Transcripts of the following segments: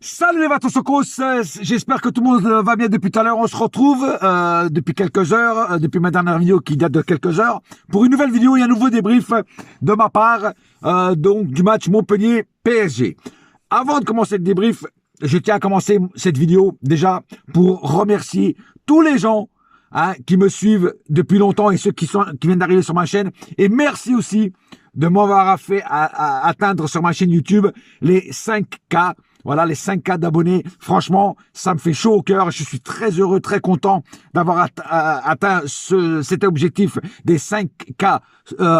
Salut les Vatosokos, j'espère que tout le monde va bien depuis tout à l'heure. On se retrouve depuis quelques heures, depuis ma dernière vidéo qui date de quelques heures, pour une nouvelle vidéo et un nouveau débrief de ma part donc du match Montpellier-PSG. Avant de commencer le débrief, je tiens à commencer cette vidéo déjà pour remercier tous les gens qui me suivent depuis longtemps et ceux qui viennent d'arriver sur ma chaîne. Et merci aussi de m'avoir fait atteindre sur ma chaîne YouTube les 5K. Voilà, les 5K d'abonnés. Franchement, ça me fait chaud au cœur. Je suis très heureux, très content d'avoir atteint cet objectif des 5K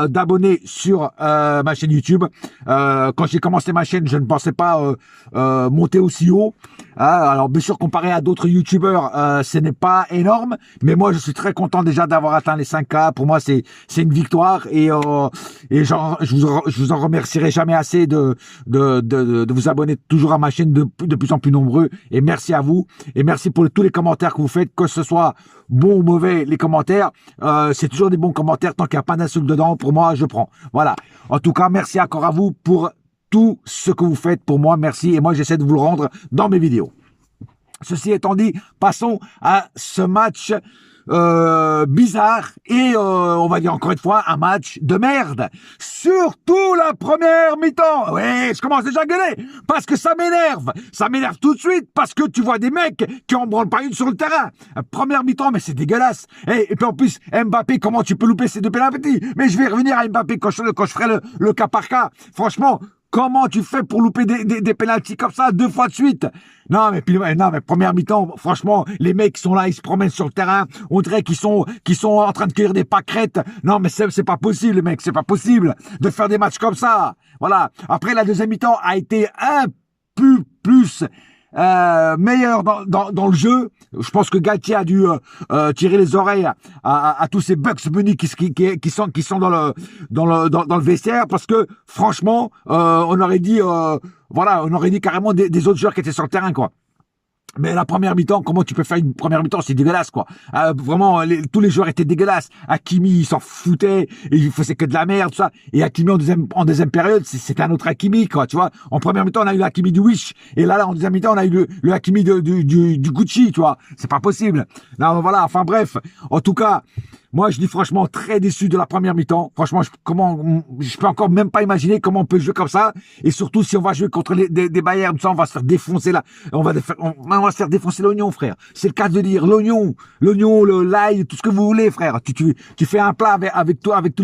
d'abonnés sur ma chaîne YouTube. Quand j'ai commencé ma chaîne, je ne pensais pas monter aussi haut. Alors, bien sûr, comparé à d'autres YouTubeurs, ce n'est pas énorme. Mais moi, je suis très content déjà d'avoir atteint les 5K. Pour moi, c'est une victoire. Et je vous en remercierai jamais assez de vous abonner toujours à ma chaîne de plus en plus nombreux, et merci à vous, et merci pour tous les commentaires que vous faites, que ce soit bon ou mauvais. Les commentaires, c'est toujours des bons commentaires, tant qu'il n'y a pas d'insultes dedans, pour moi, je prends. Voilà, en tout cas, merci encore à vous pour tout ce que vous faites pour moi, merci, et moi j'essaie de vous le rendre dans mes vidéos. Ceci étant dit, passons à ce match bizarre et on va dire encore une fois un match de merde, surtout la première mi-temps. Ouais, je commence déjà à gueuler parce que ça m'énerve tout de suite, parce que tu vois des mecs qui en branlent pas une sur le terrain. Première mi-temps, mais c'est dégueulasse. Et puis en plus, Mbappé, comment tu peux louper ces deux pénaltys? Mais je vais revenir à Mbappé quand je ferai le cas par cas. Franchement, comment tu fais pour louper des pénaltys comme ça 2 fois de suite? Non, mais première mi-temps, franchement, les mecs qui sont là, ils se promènent sur le terrain, on dirait qu'ils sont en train de cueillir des pâquerettes. Non, mais c'est pas possible, les mecs, c'est pas possible de faire des matchs comme ça. Voilà. Après, la deuxième mi-temps a été un peu plus meilleur dans le jeu. Je pense que Galtier a dû tirer les oreilles à tous ces Bugs Bunny qui sont dans le vestiaire, parce que franchement, on aurait dit carrément des autres joueurs qui étaient sur le terrain, quoi. Mais la première mi-temps, comment tu peux faire une première mi-temps? C'est dégueulasse, quoi. Vraiment, tous les joueurs étaient dégueulasses. Hakimi, il s'en foutait, et il faisait que de la merde, tout ça. Et Hakimi en deuxième période, c'était un autre Hakimi, quoi, tu vois. En première mi-temps, on a eu l'Hakimi du Wish. Et là, en deuxième mi-temps, on a eu le Hakimi du Gucci, tu vois. C'est pas possible. Non, voilà, enfin bref. En tout cas, moi, je dis franchement très déçu de la première mi-temps. Franchement, je peux encore même pas imaginer comment on peut jouer comme ça. Et surtout, si on va jouer contre des Bayern, ça, on va se faire défoncer là. On va se faire défoncer l'oignon, frère. C'est le cas de dire l'oignon, l'ail, tout ce que vous voulez, frère. Tu fais un plat avec toi, avec tous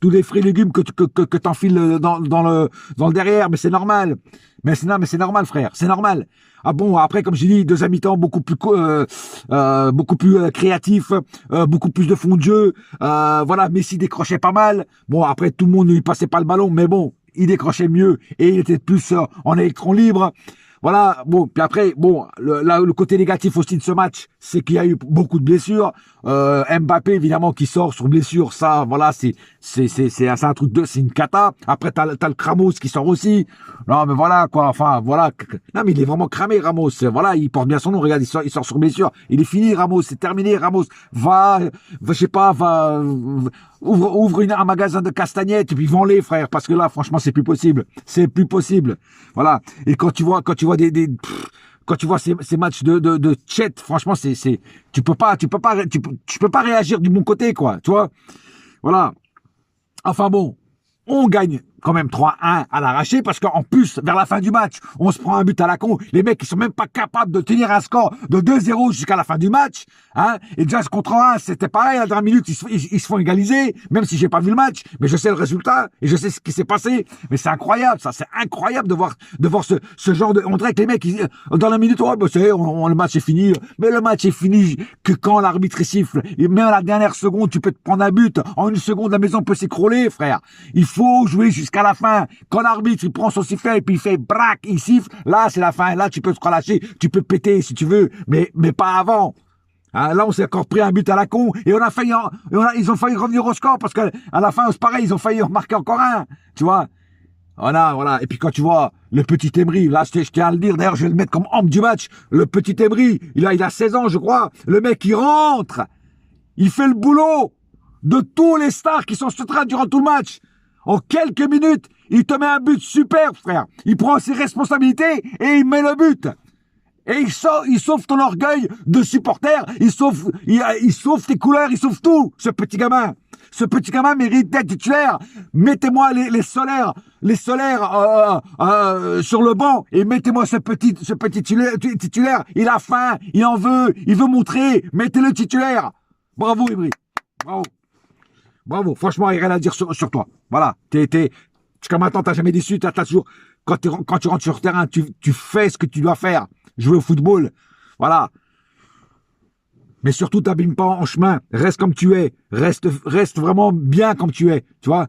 les fruits et légumes que t'enfiles dans le derrière. Mais c'est normal. Mais c'est normal, frère. C'est normal. Ah bon, après, comme j'ai dit, deuxième mi-temps, beaucoup plus créatif, beaucoup plus de fond de jeu. Voilà, Messi décrochait pas mal. Bon, après, tout le monde ne lui passait pas le ballon, mais bon, il décrochait mieux et il était plus en électron libre. Voilà, bon, puis après, bon, le côté négatif aussi de ce match, c'est qu'il y a eu beaucoup de blessures. Mbappé, évidemment, qui sort sur blessure, ça, voilà, c'est un truc c'est une cata. Après, t'as le Ramos qui sort aussi. Non, mais voilà, quoi, enfin, voilà. Non, mais il est vraiment cramé, Ramos. Voilà, il porte bien son nom, regarde, il sort sur blessure. Il est fini, Ramos, c'est terminé, Ramos. Je sais pas, ouvre un magasin de castagnettes et puis vends-les, frère, parce que là, franchement, c'est plus possible. C'est plus possible. Voilà. Et quand tu vois quand tu vois ces matchs de Tchète, franchement, tu peux pas réagir du bon côté, quoi, tu vois. Voilà. Enfin bon, on gagne quand même 3-1 à l'arraché, parce qu'en plus, vers la fin du match, on se prend un but à la con. Les mecs, ils sont même pas capables de tenir un score de 2-0 jusqu'à la fin du match. Et déjà, ce contre 1, c'était pareil. À la dernière minute, ils se font égaliser, même si j'ai pas vu le match. Mais je sais le résultat et je sais ce qui s'est passé. Mais c'est incroyable, ça. C'est incroyable de voir ce genre de... On dirait que les mecs, dans la minute, oh, bah, le match est fini. Mais le match est fini que quand l'arbitre siffle. Et même à la dernière seconde, tu peux te prendre un but. En une seconde, la maison peut s'écrouler, frère. Il faut jouer jusqu'à la fin. Quand l'arbitre il prend son sifflet et puis il fait braque, il siffle, là c'est la fin. Là tu peux te relâcher, tu peux péter si tu veux, mais pas avant. Là on s'est encore pris un but à la con et ils ont failli revenir au score, parce que à la fin c'est pareil, ils ont failli en marquer encore un. Tu vois. Voilà. Et puis quand tu vois le petit Emery, là je tiens à le dire, d'ailleurs je vais le mettre comme homme du match. Le petit Emery, il a 16 ans je crois. Le mec il rentre, il fait le boulot de tous les stars qui sont sur le terrain durant tout le match. En quelques minutes, il te met un but super, frère. Il prend ses responsabilités et il met le but. Et il sauve ton orgueil de supporter, il sauve tes couleurs, il sauve tout, ce petit gamin. Ce petit gamin mérite d'être titulaire. Mettez-moi les solaires sur le banc et mettez-moi ce petit titulaire. Il a faim, il en veut, il veut montrer. Mettez-le titulaire. Bravo, Ibri. Bravo. Bravo. Franchement, il n'y a rien à dire sur toi. Voilà. Jusqu'à maintenant, t'as jamais déçu. T'as toujours, quand tu rentres sur le terrain, tu fais ce que tu dois faire. Jouer au football. Voilà. Mais surtout, t'abîmes pas en chemin. Reste comme tu es. Reste vraiment bien comme tu es. Tu vois.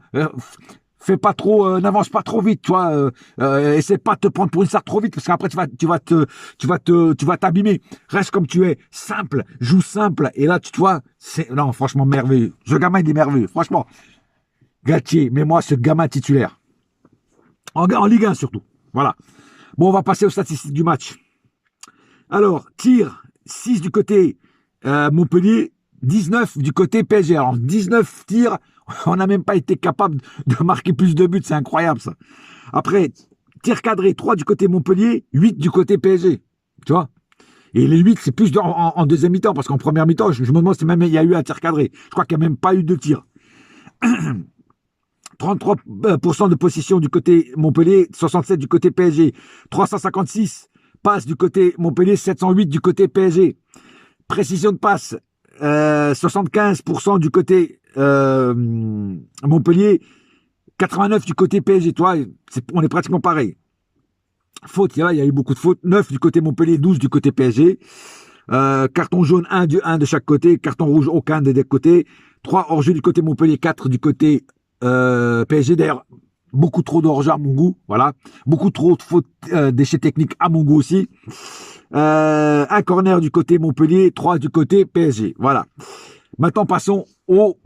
Fais pas trop, n'avance pas trop vite. Tu vois. Essaie pas de te prendre pour une sarde trop vite parce qu'après tu vas t'abîmer. Reste comme tu es. Simple. Joue simple. Et là, tu vois, non, franchement, merveilleux. Ce gamin, il est merveilleux. Franchement. Galtier, mets-moi ce gamin titulaire. En Ligue 1 surtout. Voilà. Bon, on va passer aux statistiques du match. Alors, tir, 6 du côté Montpellier, 19 du côté PSG. Alors, 19 tirs, on n'a même pas été capable de marquer plus de buts. C'est incroyable, ça. Après, tir cadré, 3 du côté Montpellier, 8 du côté PSG. Tu vois? Et les 8, c'est plus en deuxième mi-temps, parce qu'en première mi-temps, je me demande si même il y a eu un tir cadré. Je crois qu'il n'y a même pas eu de tir. 33% de possession du côté Montpellier, 67 du côté PSG. 356 passes du côté Montpellier, 708 du côté PSG. Précision de passe, 75% du côté Montpellier, 89 du côté PSG. Toi, on est pratiquement pareil. Faute, il y a eu beaucoup de fautes. 9 du côté Montpellier, 12 du côté PSG. Carton jaune, 1 de chaque côté. Carton rouge, aucun des deux côtés. 3 hors-jeu du côté Montpellier, 4 du côté PSG. D'ailleurs, beaucoup trop de hors-jeu à mon goût. Voilà. Beaucoup trop de fautes, déchets techniques à mon goût aussi. Un corner du côté Montpellier, 3 du côté PSG. Voilà. Maintenant, passons au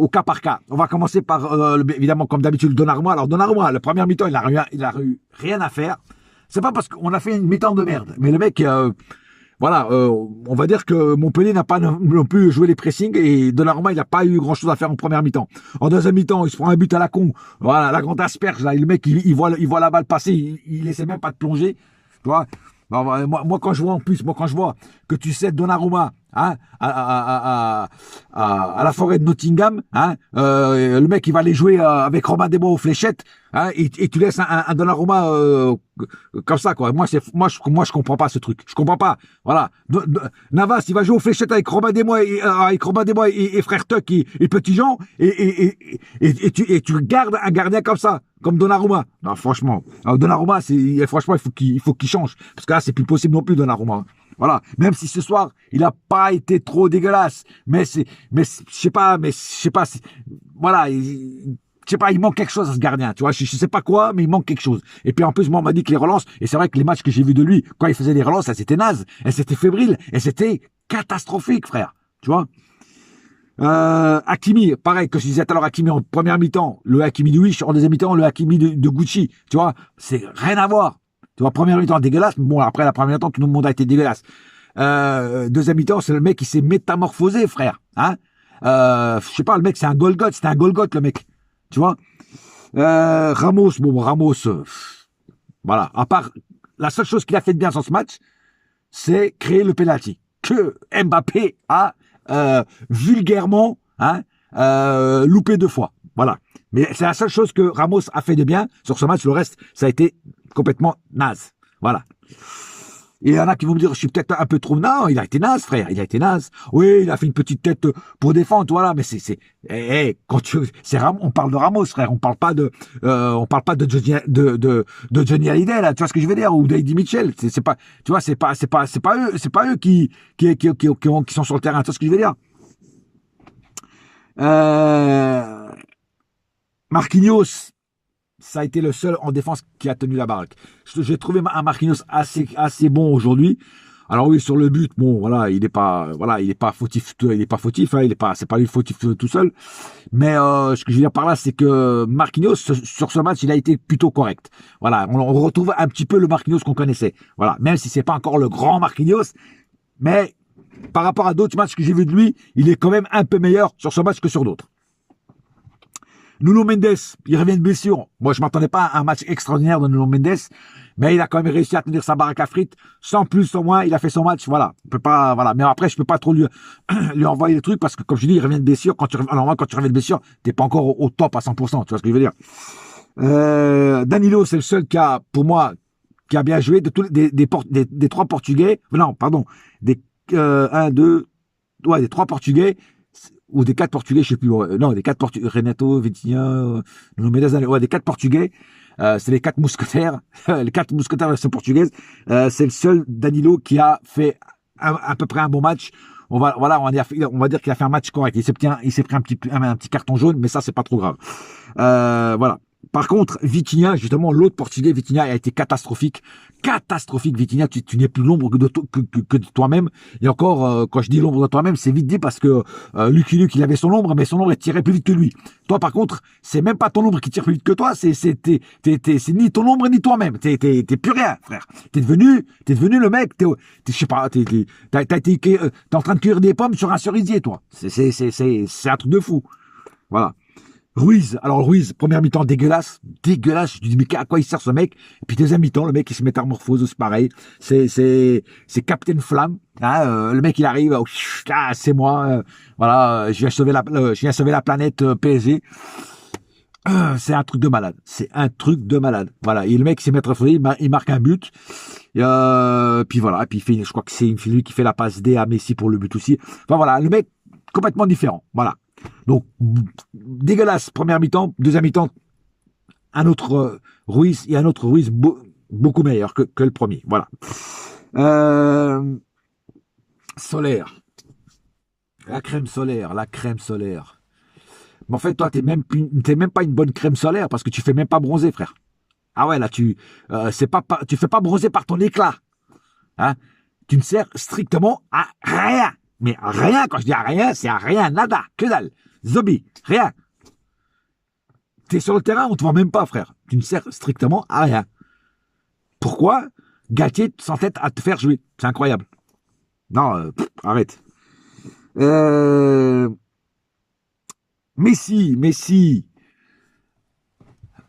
cas par cas. On va commencer par, évidemment, comme d'habitude, Donnarumma. Alors, Donnarumma, la première mi-temps, il a eu rien à faire. C'est pas parce qu'on a fait une mi-temps de merde. Mais le mec, voilà, on va dire que Montpellier n'a pas non plus joué les pressings et Donnarumma, il n'a pas eu grand-chose à faire en première mi-temps. En deuxième mi-temps, il se prend un but à la con. Voilà, la grande asperge, là. Et le mec, il voit la balle passer, il essaie même pas de plonger. Tu vois? Moi, quand je vois que tu cèdes Donnarumma hein, à la forêt de Nottingham, hein, le mec il va aller jouer avec Robin des Bois aux fléchettes, hein, et tu laisses un Donnarumma comme ça quoi. Moi je comprends pas ce truc. Je comprends pas. Voilà. Navas il va jouer aux fléchettes avec Robin des Bois et Frère Tuck et Petit Jean et tu gardes un gardien comme ça. Comme Donnarumma. Non, franchement. Alors, Donnarumma, franchement, il faut qu'il change. Parce que là, c'est plus possible non plus, Donnarumma. Voilà. Même si ce soir, il n'a pas été trop dégueulasse. Mais je sais pas, voilà. Je sais pas, il manque quelque chose à ce gardien. Tu vois, je sais pas quoi, mais il manque quelque chose. Et puis, en plus, moi, on m'a dit que les relances, et c'est vrai que les matchs que j'ai vus de lui, quand il faisait les relances, elles étaient nazes. Elles étaient fébriles. Elles étaient catastrophiques, frère. Tu vois? Hakimi, pareil, que je disais tout à l'heure, Hakimi en première mi-temps, le Hakimi de Wish, en deuxième mi-temps, le Hakimi de Gucci, tu vois, c'est rien à voir. Tu vois, première mi-temps dégueulasse, bon, après la première mi-temps, tout le monde a été dégueulasse. Deuxième mi-temps, c'est le mec qui s'est métamorphosé, frère, hein. Je sais pas, le mec, c'était un Golgoth, le mec, tu vois. Ramos, voilà, à part, la seule chose qu'il a fait de bien dans ce match, c'est créer le penalty que Mbappé a vulgairement loupé 2 fois. Voilà. Mais c'est la seule chose que Ramos a fait de bien sur ce match. Le reste, ça a été complètement naze. Voilà. Et il y en a qui vont me dire, je suis peut-être un peu trop... Non, il a été naze, frère. Il a été naze. Oui, il a fait une petite tête pour défendre, voilà. Mais on parle de Ramos, frère. On parle pas de Johnny Hallyday, là. Tu vois ce que je veux dire? Ou d'Eddie Mitchell. C'est pas, tu vois, c'est pas eux qui sont sur le terrain. Tu vois ce que je veux dire? Marquinhos, ça a été le seul en défense qui a tenu la baraque. J'ai trouvé un Marquinhos assez bon aujourd'hui. Alors oui, sur le but, bon, voilà, il est pas fautif, hein, c'est pas lui le fautif tout seul. Mais ce que je veux dire par là, c'est que Marquinhos sur ce match, il a été plutôt correct. Voilà, on retrouve un petit peu le Marquinhos qu'on connaissait. Voilà, même si c'est pas encore le grand Marquinhos, mais par rapport à d'autres matchs que j'ai vus de lui, il est quand même un peu meilleur sur ce match que sur d'autres. Nuno Mendes, il revient de blessure. Moi, je m'attendais pas à un match extraordinaire de Nuno Mendes. Mais il a quand même réussi à tenir sa baraque à frites. Sans plus, sans moins, il a fait son match. Voilà. On peut pas, voilà. Mais après, je peux pas trop lui, lui envoyer les trucs parce que, comme je dis, il revient de blessure. Alors moi, quand tu reviens de blessure, t'es pas encore au top à 100%. Tu vois ce que je veux dire? Danilo, c'est le seul qui a, pour moi, qui a bien joué de tous des trois Portugais. Non, pardon. Un, deux, ouais, des trois Portugais ou des quatre Portugais, je sais plus. Non, des quatre Portugais. Renato, Vitinha, Nuno Mendes, ouais, des quatre Portugais. C'est les quatre mousquetaires. Les quatre mousquetaires de la version portugaise. C'est le seul Danilo qui a fait à peu près un bon match. Voilà, on va dire qu'il a fait un match correct. Il s'est pris un petit carton jaune, mais ça, c'est pas trop grave. Voilà. Par contre, Vitinha, justement, l'autre Portugais, Vitinha, a été catastrophique. Catastrophique, Vitinha, tu n'es plus l'ombre que de toi-même. Et encore, quand je dis l'ombre de toi-même, c'est vite dit parce que Lucky Luke, il avait son ombre, mais son ombre, elle tirait plus vite que lui. Toi, par contre, c'est même pas ton ombre qui tire plus vite que toi, c'est ni ton ombre ni toi-même. T'es plus rien, frère. T'es devenu le mec, je sais pas, t'es en train de cueillir des pommes sur un cerisier, toi. C'est un truc de fou. Voilà. Ruiz, première mi-temps dégueulasse, je me dis mais à quoi il sert ce mec? Et puis deuxième mi-temps, le mec il se métamorphose, c'est pareil, c'est Captain Flamme, hein, le mec il arrive, c'est moi, voilà, je viens sauver la planète PSG. C'est un truc de malade, voilà, et le mec il s'est métamorphosé, il marque un but, puis voilà, puis je crois que c'est lui qui fait la passe D à Messi pour le but aussi. Enfin voilà, le mec complètement différent, voilà. Donc, dégueulasse, première mi-temps, deuxième mi-temps, un autre Ruiz et un autre Ruiz beaucoup meilleur que le premier. Voilà. Solaire. La crème solaire. Mais en fait, toi, t'es même pas une bonne crème solaire parce que tu fais même pas bronzer, frère. Ah ouais, là, tu fais pas bronzer par ton éclat. Hein? Tu ne sers strictement à rien. Mais rien, quand je dis à rien, c'est à rien, nada, que dalle. Zombie, rien. T'es sur le terrain, on te voit même pas, frère. Tu ne sers strictement à rien. Pourquoi Galtier s'entête à te faire jouer? C'est incroyable. Non, arrête. Messi.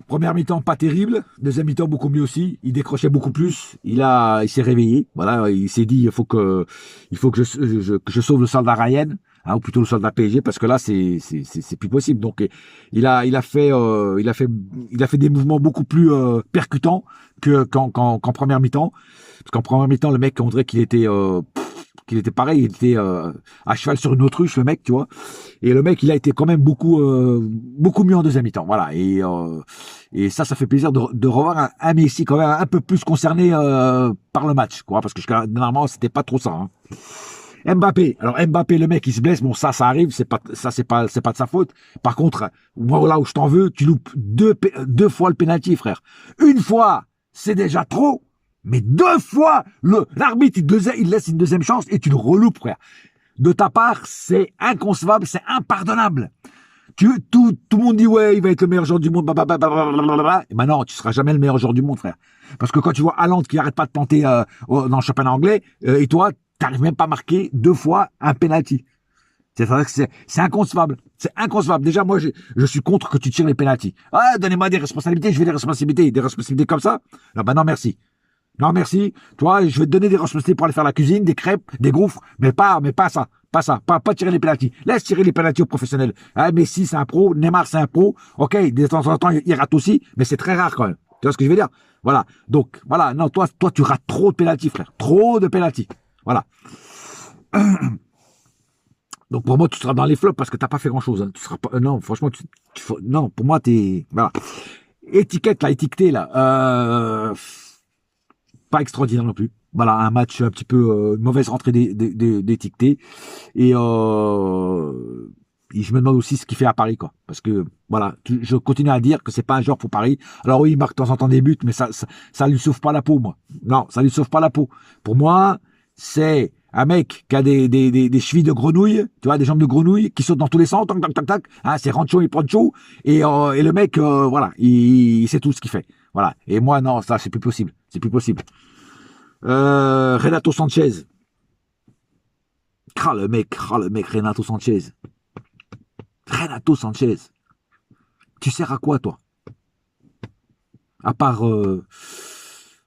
Première mi-temps pas terrible, deuxième mi-temps beaucoup mieux aussi. Il décrochait beaucoup plus. Il s'est réveillé. Voilà, il s'est dit il faut que je sauve le soldat Ryan, hein, ou plutôt le soldat PSG parce que là c'est plus possible. Donc il a fait des mouvements beaucoup plus percutants qu'en première mi-temps. Parce qu'en première mi-temps le mec on dirait qu'il était pareil, il était à cheval sur une autruche, le mec, tu vois. Et le mec, il a été quand même beaucoup mieux en deuxième mi-temps. Voilà. Et ça fait plaisir de revoir un Messi quand même un peu plus concerné par le match, quoi. Parce que normalement, c'était pas trop ça. Hein. Mbappé. Alors Mbappé, le mec, il se blesse. Bon, ça arrive. C'est pas de sa faute. Par contre, moi, là où je t'en veux, tu loupes deux fois le penalty, frère. Une fois, c'est déjà trop. Mais deux fois, l'arbitre, il laisse une deuxième chance et tu le reloupes, frère. De ta part, c'est inconcevable, c'est impardonnable. Tout le monde dit, ouais, il va être le meilleur joueur du monde, blablabla. Et ben non, tu seras jamais le meilleur joueur du monde, frère. Parce que quand tu vois Haaland qui arrête pas de planter dans le championnat anglais, et toi, t'arrives même pas à marquer deux fois un penalty. C'est inconcevable. C'est inconcevable. Déjà, moi, je suis contre que tu tires les penalties. Ah, donnez-moi des responsabilités, je veux des responsabilités. Des responsabilités comme ça? Ah ben non, merci. Non, merci. Toi, je vais te donner des responsabilités pour aller faire la cuisine, des crêpes, des gaufres, mais pas ça. Pas tirer les pénaltys. Laisse tirer les pénaltys aux professionnels. Ah, Messi, c'est un pro. Neymar, c'est un pro. Ok, de temps en temps, il rate aussi, mais c'est très rare quand même. Tu vois ce que je veux dire? Voilà. Donc, voilà. Non, toi, tu rates trop de pénaltys, frère. Trop de pénaltys. Voilà. Donc, pour moi, tu seras dans les flops parce que t'as pas fait grand chose. Hein. Tu seras pas, non, franchement, non, pour moi, voilà. Étiqueté, là. Pas extraordinaire non plus. Voilà, un match un petit peu une mauvaise rentrée d'étiqueté. Et je me demande aussi ce qu'il fait à Paris, quoi. Parce que voilà, je continue à dire que c'est pas un joueur pour Paris. Alors oui, il marque de temps en temps des buts, mais ça lui sauve pas la peau, moi. Non, ça lui sauve pas la peau. Pour moi, c'est un mec qui a des chevilles de grenouille, tu vois, des jambes de grenouille qui sautent dans tous les sens, tac, tac, tac, tac. Hein, c'est Rancho et Pancho. Et le mec, voilà, il sait tout ce qu'il fait. Voilà. Et moi, non, ça, c'est plus possible. C'est plus possible. Renato Sanchez. Le mec, Renato Sanchez. Renato Sanchez. Tu sers à quoi, toi? À part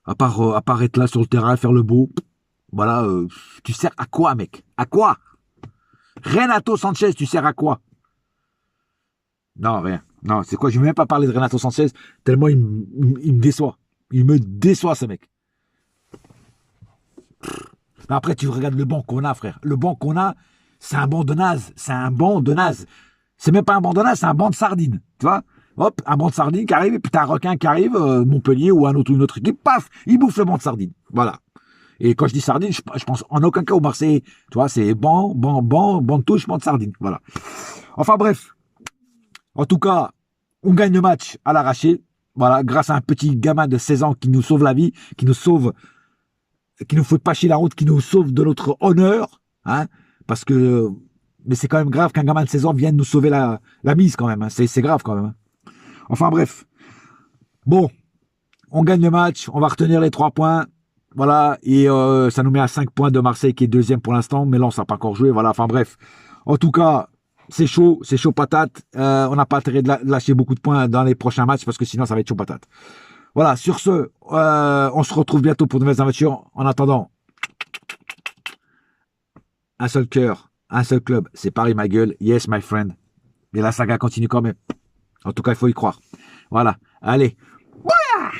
À part être là sur le terrain, faire le beau. Voilà, tu sers à quoi, mec? À quoi? Renato Sanchez, tu sers à quoi? Non, rien. Non, c'est quoi? Je ne vais même pas parler de Renato Sanchez, tellement il me déçoit. Il me déçoit, ce mec. Mais après, tu regardes le banc qu'on a, frère. Le banc qu'on a, c'est un banc de naze. C'est un banc de naze. C'est même pas un banc de naze, c'est un banc de sardines. Tu vois? Hop, un banc de sardines qui arrive, et puis t'as un requin qui arrive, Montpellier ou une autre équipe, paf, il bouffe le banc de sardines. Voilà. Et quand je dis sardines, je pense en aucun cas au Marseillais. Tu vois, c'est banc de touche, banc de sardines. Voilà. Enfin bref. En tout cas, on gagne le match à l'arraché. Voilà, grâce à un petit gamin de 16 ans qui nous sauve la vie, qui nous fait pas chier la route, qui nous sauve de notre honneur, hein, parce que, mais c'est quand même grave qu'un gamin de 16 ans vienne nous sauver la mise quand même, hein. C'est grave quand même, hein. Enfin bref, bon, on gagne le match, on va retenir les 3 points, voilà, et ça nous met à 5 points de Marseille qui est deuxième pour l'instant, mais là on n'a pas encore joué, voilà, enfin bref, en tout cas, c'est chaud patate, on n'a pas intérêt de lâcher beaucoup de points dans les prochains matchs, parce que sinon ça va être chaud patate. Voilà, sur ce, on se retrouve bientôt pour de nouvelles aventures. En attendant, un seul cœur, un seul club, c'est Paris ma gueule. Yes, my friend. Mais la saga continue quand même. En tout cas, il faut y croire. Voilà, allez. Voilà.